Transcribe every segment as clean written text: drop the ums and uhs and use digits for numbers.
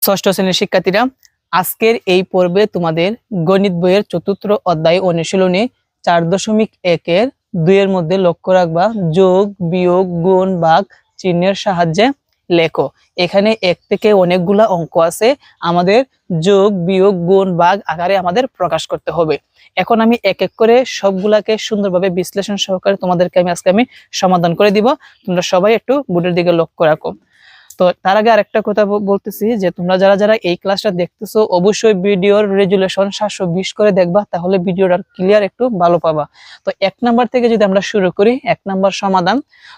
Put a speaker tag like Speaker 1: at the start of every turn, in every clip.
Speaker 1: ষষ্ঠ শ্রেণীর শিক্ষার্থীরা, আজকের এই পর্বে তোমাদের গণিত বইয়ের চতুর্থ অধ্যায় অনুশীলনী 4.1-2 এর মধ্যে লক্ষ্য রাখবা যোগ, বিয়োগ, গুণ, ভাগ চিহ্নের সাহায্যে লেখো। এখানে এক থেকে অনেকগুলা অঙ্ক আছে, আমাদের যোগ, বিয়োগ, গুণ, ভাগ আকারে আমাদের প্রকাশ করতে হবে। এখন আমি এক এক করে সবগুলাকে সুন্দরভাবে বিশ্লেষণ সহকারে তোমাদেরকে আজকে সমাধান করে দিব। তোমরা সবাই একটু বোর্ডের দিকে লক্ষ্য রাখো। তো তার আগে আরেকটা কথা বলতেছি যে তোমরা যারা এই ক্লাসটা দেখতেছো অবশ্যই ভিডিওর রেজুলেশন 720 করে দেখবা, তাহলে ভিডিওটা ক্লিয়ার একটু ভালো পাবা। তো 1 নাম্বার থেকে যদি আমরা শুরু করি, 1 নাম্বার সমাধান।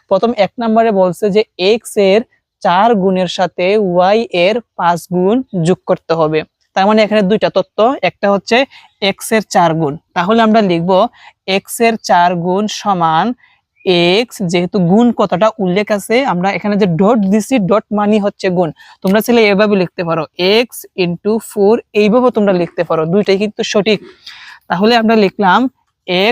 Speaker 1: প্রথম 1 নাম্বারে বলছে যে x এর 4 গুণের সাথে y এর 5 গুণ যোগ করতে হবে। তার মানে এখানে দুইটা তথ্য, একটা হচ্ছে x এর 4 গুণ, তাহলে আমরা লিখব x এর 4 গুণ সমান x, যেহেতু গুণ কতটা উল্লেখ আছে, আমরা এখানে যে ডট দিছি, ডট মানে হচ্ছে গুণ। তোমরা চাইলে এভাবে লিখতে পারো x * 4, এইভাবে তোমরা লিখতে পারো, দুইটাই কিন্তু সঠিক। তাহলে আমরা লিখলাম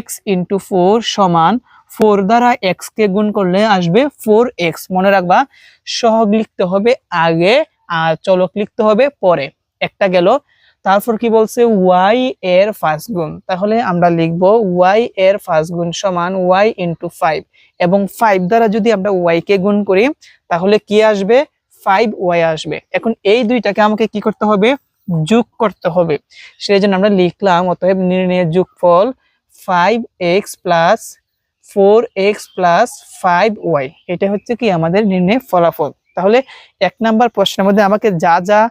Speaker 1: x * 4 সমান 4 দ্বারা x কে গুণ করলে আসবে 4x। মনে রাখবা, সহগ লিখতে হবে আগে আর চলক লিখতে হবে পরে। একটা গেল। তারপর কি বলছে y এর 5 গুণ, তাহলে আমরা লিখব y এর 5 গুণ সমান y * 5, এবং 5 দ্বারা যদি আমরা y কে গুণ করি তাহলে কি আসবে, 5y আসবে। এখন এই দুইটাকে আমাকে কি করতে হবে, যোগ করতে হবে। সেই জন্য আমরা লিখলাম অতএব নির্ণয়ের যোগফল 5x + 4x + 5y। এটা হচ্ছে কি আমাদের নির্ণয়ের ফলাফল। তাহলে 1 নাম্বার প্রশ্নের মধ্যে আমাকে যা যা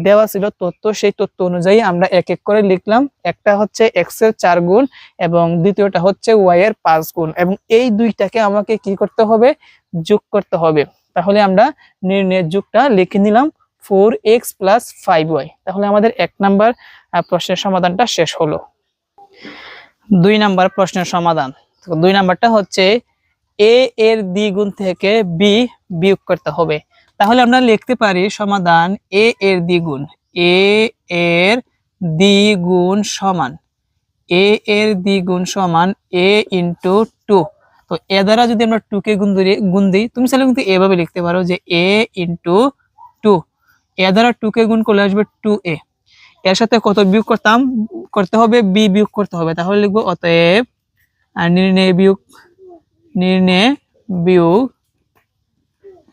Speaker 1: দেওয়া ছিল তথ্য, সেই তথ্য অনুযায়ী আমরা এক এক করে লিখলাম। একটা হচ্ছে x এর 4 গুণ এবং দ্বিতীয়টা হচ্ছে y এর 5 গুণ, এবং এই দুইটাকে আমাকে কি করতে হবে, যোগ করতে হবে। তাহলে আমরা নির্ণয়ের যোগটা লিখে নিলাম 4x + 5y। তাহলে আমাদের 1 নাম্বার প্রশ্নের সমাধানটা শেষ হলো। 2 নাম্বার প্রশ্নের সমাধান। 2 নাম্বারটা হচ্ছে a এর দ্বিগুণ থেকে b বিয়োগ করতে হবে। তাহলে আমরা লিখতে পারি সমাধান a এর দ্বিগুণ, a এর দ্বিগুণ সমান a * 2। তো এ দ্বারা যদি আমরা 2 কে গুণ দিই, তুমি চাইলে কিন্তু এভাবে লিখতে পারো যে a * 2। এ দ্বারা 2 কে গুণ করলে আসবে 2a। এর সাথে কত বিয়োগ করতে হবে, b বিয়োগ করতে হবে। তাহলে লিখবো অতএব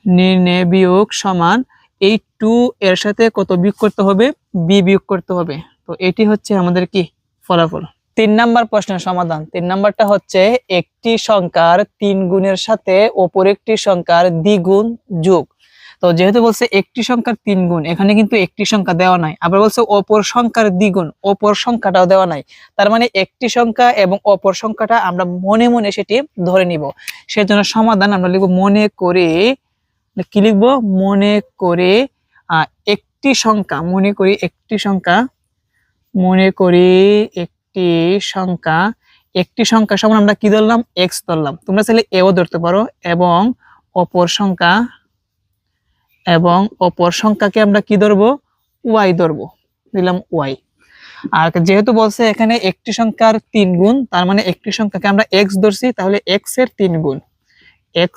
Speaker 1: নির্ণয় বিয়োগ সমান এই 2 এর সাথে কত বিয়োগ করতে হবে, b বিয়োগ করতে হবে। তো এটি হচ্ছে আমাদের কি ফলাফল। 3 নাম্বার প্রশ্নের সমাধান। 3 নাম্বারটা হচ্ছে একটি সংখ্যার 3 গুণের সাথে অপর একটি সংখ্যার দ্বিগুণ যোগ। তো যেহেতু বলছে একটি সংখ্যার 3 গুণ, এখানে কিন্তু একটি সংখ্যা দেওয়া নাই, আবার বলছে অপর সংখ্যার দ্বিগুণ, অপর সংখ্যাটাও দেওয়া নাই। তার মানে একটি সংখ্যা এবং অপর সংখ্যাটা আমরা মনে মনে সেটি ধরে নিব। সেজন্য সমাধান আমরা লিখব মনে করে, কি লিখবো, মনে করে একটি সংখ্যা, একটি সংখ্যা সমান আমরা কি ধরলাম, x ধরলাম। তোমরা চাইলে এও ধরতে পারো, এবং অপর সংখ্যাকে আমরা কি ধরবো, y ধরবো, দিলাম y। আর যেহেতু বলছে এখানে একটি সংখ্যার 3 গুণ, তার মানে একটি সংখ্যাকে আমরা x ধরছি, তাহলে x এর 3 গুণ, x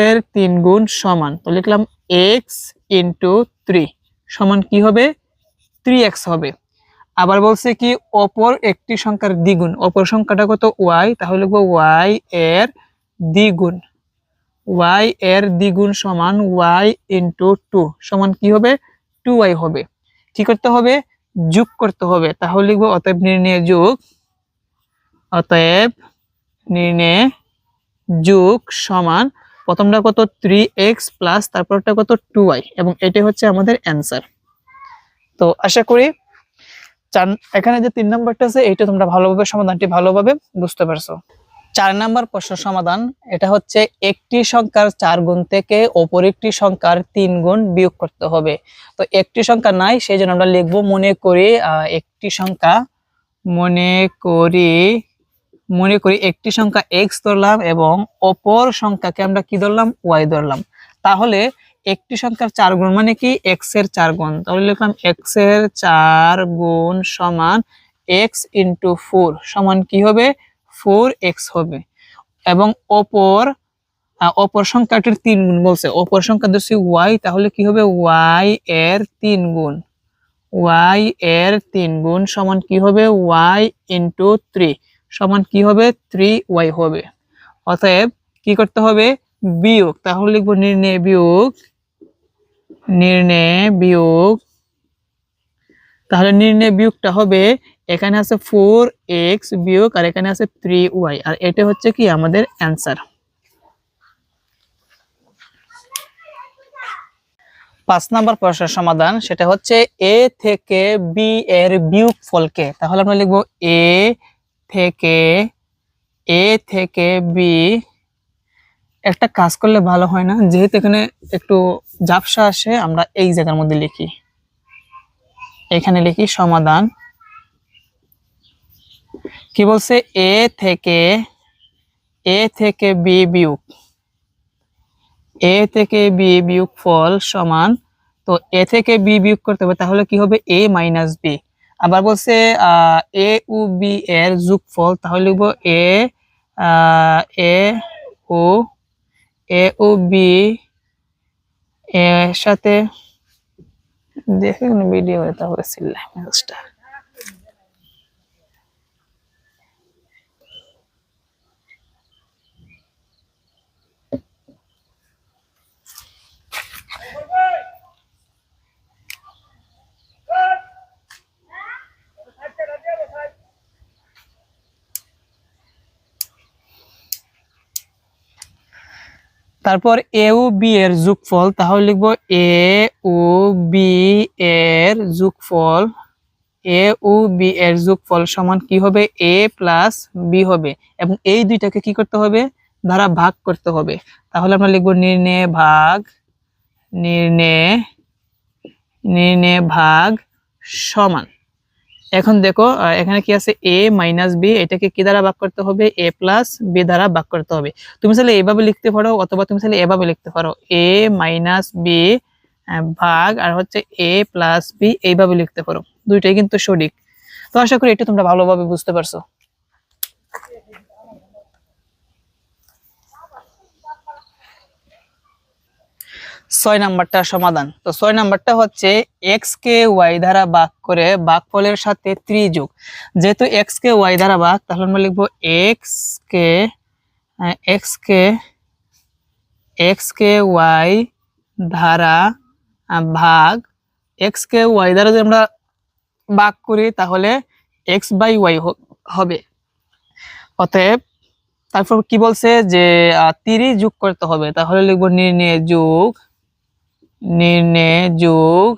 Speaker 1: এর 3 গুণ সমান, তো লিখলাম x * 3 সমান কি হবে, 3x হবে। আবার বলছে কি অপর একটি সংখ্যার দ্বিগুণ, অপর সংখ্যাটা কত, y, তাহলে লিখবো y এর দ্বিগুণ সমান y * 2 সমান কি হবে, 2y হবে। কি করতে হবে, যোগ করতে হবে। তাহলে লিখবো অতএব নির্ণয় যোগ সমান প্রথমটা কত, 3x প্লাস তারপরটা কত, 2y, এবং এটাই হচ্ছে আমাদের অ্যান্সার। তো আশা করি এখানে যে 3 নাম্বারটা আছে এটা তোমরা ভালোভাবে সমাধানটি ভালোভাবে বুঝতে পারছো। 4 নাম্বার প্রশ্ন সমাধান। এটা হচ্ছে একটি সংখ্যার 4 গুণ থেকে অপর একটি সংখ্যার 3 গুণ বিয়োগ করতে হবে। তো একটি সংখ্যা নাই, সেই জন্য আমরা লিখবো মনে করি একটি সংখ্যা x ধরলাম এবং অপর সংখ্যাকে আমরা কি ধরলাম, y ধরলাম। তাহলে একটি সংখ্যার 4 গুণ মানে কি, x এর 4 গুণ। তাহলে লিখলাম x এর 4 গুণ সমান x * 4 সমান কি হবে, 4x হবে। এবং অপর অপর সংখ্যাটির 3 গুণ বলছে, অপর সংখ্যা ধরছি y, তাহলে কি হবে y এর 3 গুণ, y এর 3 গুণ সমান কি হবে y ইন্টু 3 সমান কি হবে 3y হবে। অতএব কি করতে হবে বিয়োগ, তাহলে লিখবো নির্ণয় বিয়োগ, নির্ণয় বিয়োগ, তাহলে নির্ণয় বিয়োগটা হবে এখানে আছে 4x বিয়োগ আর এখানে আছে 3y, আর এটা হচ্ছে কি আমাদের অ্যান্সার। 5 নম্বর প্রশ্নের সমাধান, সেটা হচ্ছে a থেকে b এর বিয়োগফলকে, তাহলে আমরা লিখবো a থেকে b। একটা কাজ করলে ভালো হয় না, যেহেতু এখানে একটু ঝাপসা আসে, আমরা এই জায়গার মধ্যে লিখি, এখানে লিখি সমাধান। কি বলছে a থেকে b বিয়োগ, a থেকে b বিয়োগফল সমান, তো a থেকে b বিয়োগ করতে হবে, তাহলে কি হবে a মাইনাস b। আবার বলছে a ও b এর যোগফল, তাহলে লিখবো a ও b এর সাথে, দেখে কোনো ভিডিও এটা হয়েছিল ম্যাচটা। তারপর a ও b এর যোগফল, তাহলে লিখবো a ও b এর যোগফল, a ও b এর যোগফল সমান কি হবে a প্লাস b হবে, এবং এই দুইটাকে কি করতে হবে দ্বারা ভাগ করতে হবে, তাহলে আমরা লিখবো নির্ণয় ভাগ, নির্ণয় ভাগ সমান। এখন দেখো এখানে কি আছে a মাইনাস b, এটাকে কি দ্বারা ভাগ করতে হবে a প্লাস b দ্বারা ভাগ করতে হবে। তুমি চাইলে এভাবে লিখতে পারো, অথবা তুমি চাইলে এভাবে লিখতে পারো a মাইনাস b ভাগ আর হচ্ছে a প্লাস b, এইভাবে লিখতে পারো, দুইটাই কিন্তু সঠিক। তো আশা করি এটা তোমরা ভালোভাবে বুঝতে পারছো। ছয় নাম্বারটা সমাধান, তো 6 নাম্বারটা হচ্ছে x কে y দ্বারা ভাগ করে ভাগফলের সাথে 3 যোগ, যেহেতু x কে y দ্বারা ভাগ, তাহলে আমরা লিখবো x কে y দ্বারা ভাগ, x কে y দ্বারা যদি আমরা ভাগ করি তাহলে x বাই y হবে। অতএব তারপর কি বলছে যে 30 যোগ করতে হবে, তাহলে লিখবো নির্ণয় যোগ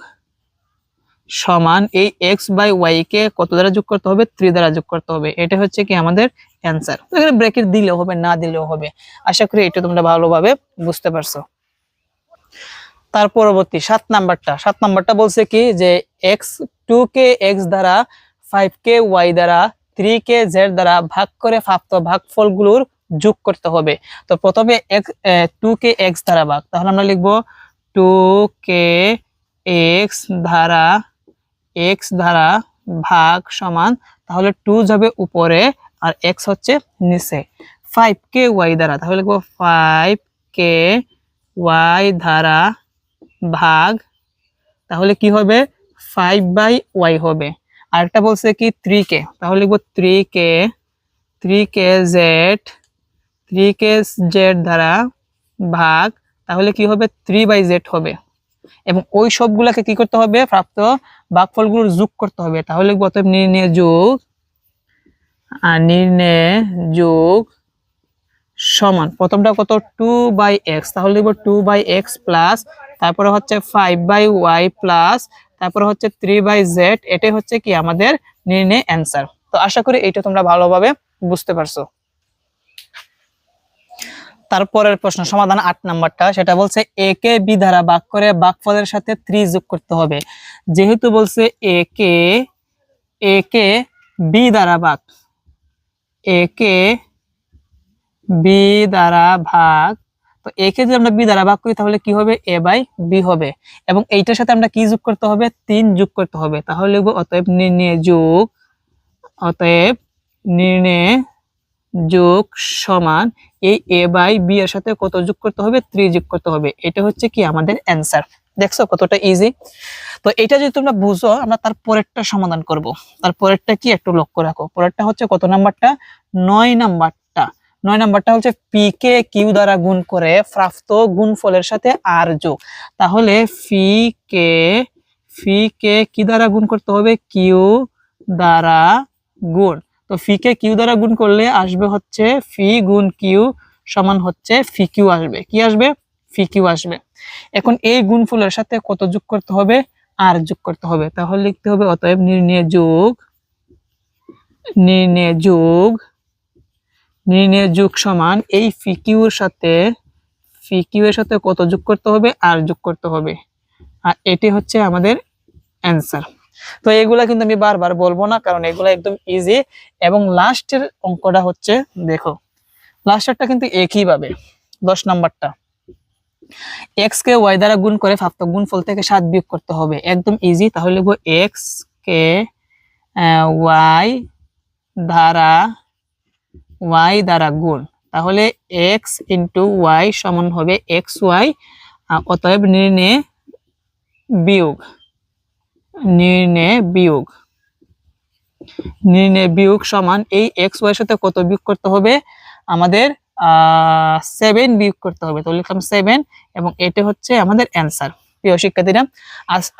Speaker 1: সমান এই x বাই y কে কত দ্বারা যোগ করতে হবে 3 দ্বারা যোগ করতে হবে, এটা হচ্ছে কি আমাদের অ্যান্সার। এখানে ব্র্যাকেট দিলেও হবে না দিলেও হবে, আশা করি এটা তোমরা ভালোভাবে বুঝতে পারছো। তার পরবর্তী 7 নাম্বারটা বলছে কি যে x2 কে x দ্বারা 5 কে y দ্বারা 3 কে z দ্বারা ভাগ করে প্রাপ্ত ভাগফলগুলোর যোগ করতে হবে। তো প্রথমে 2 কে x দ্বারা ভাগ, তাহলে আমরা লিখবো 2 কে x দ্বারা ভাগ সমান, তাহলে 2 যাবে উপরে আর x হচ্ছে নিচে। 5 কে y দ্বারা, তাহলে লিখবো 5 কে y দ্বারা ভাগ, তাহলে কি হবে 5 বাই y হবে। আরেকটা বলছে কি 3 কে, তাহলে লিখবো 3 কে z দ্বারা ভাগ, তাহলে কি হবে 3 বাই z হবে, এবং ওই সবগুলাকে কি করতে হবে প্রাপ্ত ভাগফলগুলোর যোগ করতে হবে, তাহলে লিখবো অতএব নির্ণয় যোগ সমান, প্রথমটা কত 2 বাই x, তাহলে লিখবো 2 বাই x প্লাস, তারপরে হচ্ছে 5 বাই y প্লাস, তারপরে হচ্ছে 3 বাই z, এটাই হচ্ছে কি আমাদের নির্ণয় অ্যান্সার। তো আশা করি এটা তোমরা ভালোভাবে বুঝতে পারছো। তারপরের প্রশ্ন সমাধান 8 নাম্বারটা, সেটা বলছে a কে b দ্বারা ভাগ করে ভাগফলের সাথে 3 যোগ করতে হবে। যেহেতু বলছে a কে b দ্বারা ভাগ, a কে b দ্বারা ভাগ, তো a কে যদি আমরা b দ্বারা ভাগ করি তাহলে কি হবে a বাই b হবে, এবং এইটার সাথে আমরা কি যোগ করতে হবে 3 যোগ করতে হবে, তাহলে লিখবো অতএব নির্ণয় যোগ সমান এই a বাই b এর সাথে কত যোগ করতে হবে? 3 যোগ করতে হবে। এটা হচ্ছে কি আমাদের অ্যান্সার। দেখছো কতটা ইজি। তো এটা যদি তোমরা বুঝো, আমরা তার পরেরটা সমাধান করব। তার পরেরটা কি একটু লক্ষ্য রাখো। পরেরটা হচ্ছে কত নাম্বারটা? 9 নাম্বারটা। 9 নাম্বারটা হচ্ছে পি কে কিউ দ্বারা গুণ করে প্রাপ্ত গুণফলের সাথে আর যোগ। তাহলে ফি কে কি দ্বারা গুণ করতে হবে? কিউ দ্বারা গুণ। তো ফি কে কিউ দ্বারা গুণ করলে আসবে হচ্ছে ফি গুণ কিউ সমান হচ্ছে ফি কিউ আসবে। কি আসবে? ফি কিউ আসবে। এখন এই গুণফলের সাথে কত যোগ করতে হবে? আর যোগ করতে হবে। তাহলে লিখতে হবে অতএব নির্ণয় যোগ সমান এই ফি কিউর সাথে এর সাথে কত যোগ করতে হবে? আর যোগ করতে হবে। আর এটি হচ্ছে আমাদের অ্যান্সার। তো এগুলা কিন্তু আমি বারবার বলবো না, কারণ এগুলা একদম ইজি। এবং লাস্টের অঙ্কটা হচ্ছে, দেখো লাস্টেরটা কিন্তু একই ভাবে 10 নাম্বারটা x কে y দ্বারা গুণ করে প্রাপ্ত গুণফল থেকে 7 বিয়োগ করতে হবে। একদম ইজি। তাহলে লিখব x কে y দ্বারা গুণ। তাহলে x ইন্টু y সমান হবে xy। অতএব নির্ণয় বিয়োগ সমান এই xy এর সাথে কত বিয়োগ করতে হবে? আমাদের 7 বিয়োগ করতে হবে। তো লিখলাম 7 এবং এটা হচ্ছে আমাদের অ্যান্সার। প্রিয় শিক্ষার্থীরা,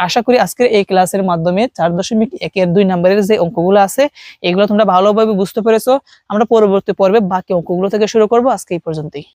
Speaker 1: আশা করি আজকের এই ক্লাসের মাধ্যমে 4.1 এর 2 নম্বরের যে অঙ্কগুলো আছে এগুলো তোমরা ভালোভাবে বুঝতে পেরেছো। আমরা পরবর্তী পর্বে বাকি অঙ্কগুলো থেকে শুরু করব। আজকে এই পর্যন্তই।